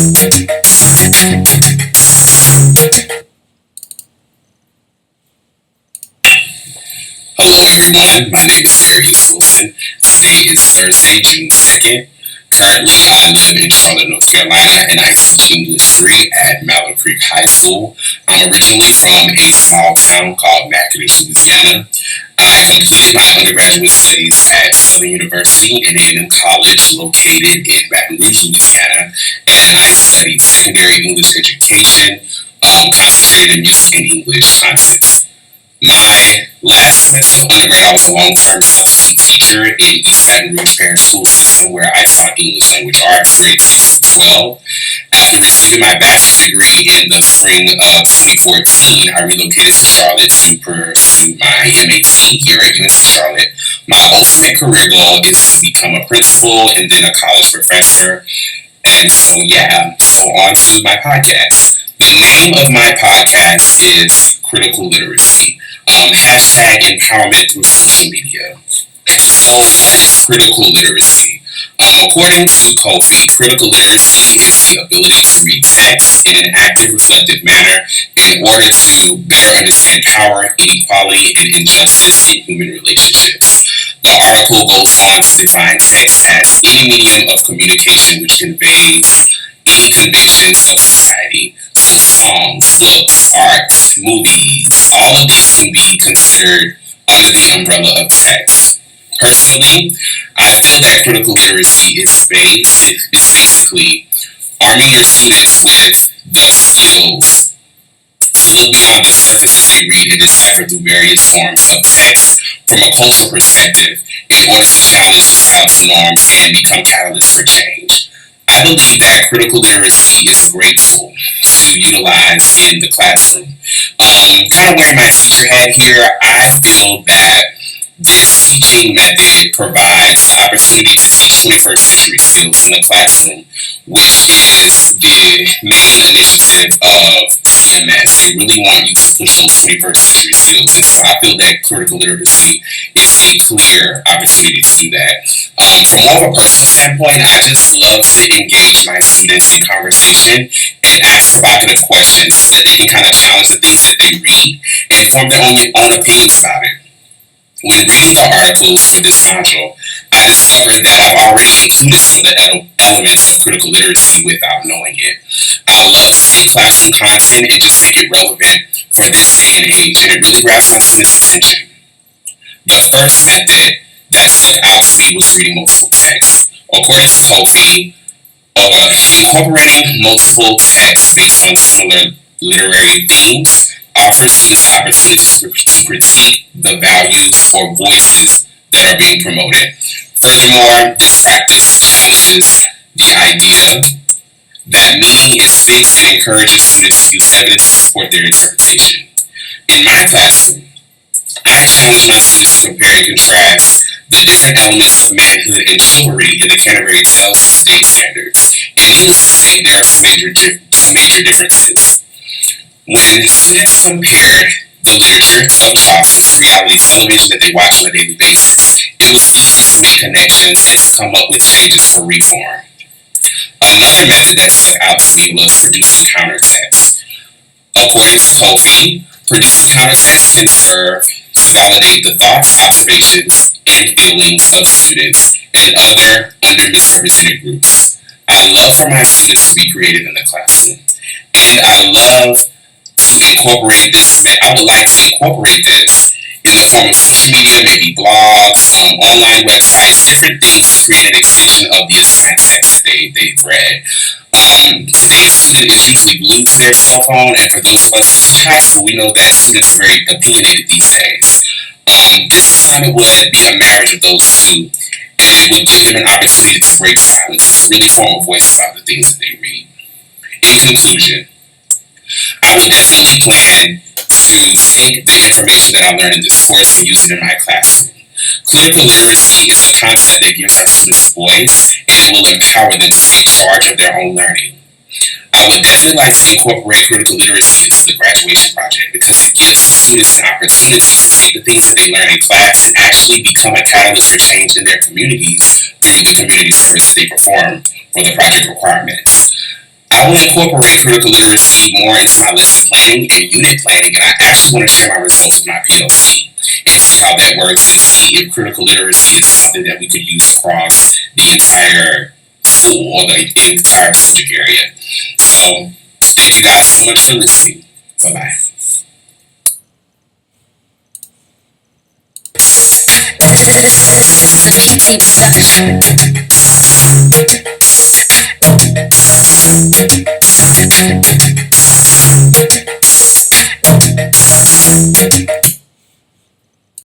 Hello, everyone. My name is Darius. Today is Thursday, June 2nd. Currently, I live in Charlotte, North Carolina, and I teach English 3 at Mallow Creek High School. I'm originally from a small town called Natchitoches, Louisiana. I completed my undergraduate studies at Southern University and A&M College, located in Baton Rouge, Louisiana, and I studied secondary English education, concentrated in music and English content. My last semester of undergrad, I was a long-term substitute teacher in East Baton Rouge Parish School System where I taught English Language Arts, grade 6 to 12. After receiving my bachelor's degree in the spring of 2014, I relocated to Charlotte to pursue my MAT here at UNC Charlotte. My ultimate career goal is to become a principal and then a college professor. And so on to my podcast. The name of my podcast is Critical Literacy. Hashtag empowerment through social media. So what is critical literacy? According to Kofi, critical literacy is the ability to read text in an active, reflective manner in order to better understand power, inequality, and injustice in human relationships. The article goes on to define text as any medium of communication which conveys any convictions of society. So songs, books, art, movies, all of these can be considered under the umbrella of text. Personally, I feel that critical literacy is basically arming your students with the skills to look beyond the surface as they read and decipher through various forms of text from a cultural perspective in order to challenge societal norms and become catalysts for change. I believe that critical literacy is a great tool to utilize in the classroom. Kind of wearing my teacher hat here, I feel that this teaching method provides the opportunity to teach 21st century skills in the classroom, which is the main initiative of CMS. They really want you to push those 21st century skills. And so I feel that critical literacy is a clear opportunity to do that. From more of a personal standpoint, I just love to engage my students in conversation and ask provocative questions so that they can kind of challenge the things that they read and form their own opinions about it. When reading the articles for this module, I discovered that I've already included some of the elements of critical literacy without knowing it. I love to take classroom content and just make it relevant for this day and age, and it really grabs my students' attention. The first method that stood out to me was reading multiple texts. According to Kofi, incorporating multiple texts based on similar literary themes offers students the opportunity to critique the values or voices that are being promoted. Furthermore, this practice challenges the idea that meaning is fixed and encourages students to use evidence to support their interpretation. In my classroom, I challenge my students to compare and contrast the different elements of manhood and chivalry in the Canterbury Tales to today's standards. And needless to say, there are some major differences. When students compared the literature of Chaucer to reality television that they watch on a daily basis, it was easy to make connections and to come up with changes for reform. Another method that stood out to me was producing countertext. According to Kofi, producing countertext can serve to validate the thoughts, observations, and feelings of students and other underrepresented groups. I love for my students to be creative in the classroom, and I would like to incorporate this in the form of social media, maybe blogs, online websites, different things to create an extension of the assigned text that they've read. Today's student is usually glued to their cell phone, and for those of us teaching high school, we know that students are very opinionated these days. This assignment would be a marriage of those two, and it would give them an opportunity to break silence, to really form a voice about the things that they read. In conclusion, I will definitely plan to take the information that I learned in this course and use it in my classroom. Critical literacy is a concept that gives our students a voice, and it will empower them to take charge of their own learning. I would definitely like to incorporate critical literacy into the graduation project because it gives students an opportunity to take the things that they learn in class and actually become a catalyst for change in their communities through the community service that they perform for the project requirements. I want to incorporate critical literacy more into my lesson planning and unit planning, and I actually want to share my results with my PLC and see how that works and see if critical literacy is something that we could use across the entire school or the entire subject area. So, thank you guys so much for listening. Bye bye. The Big Tape Show.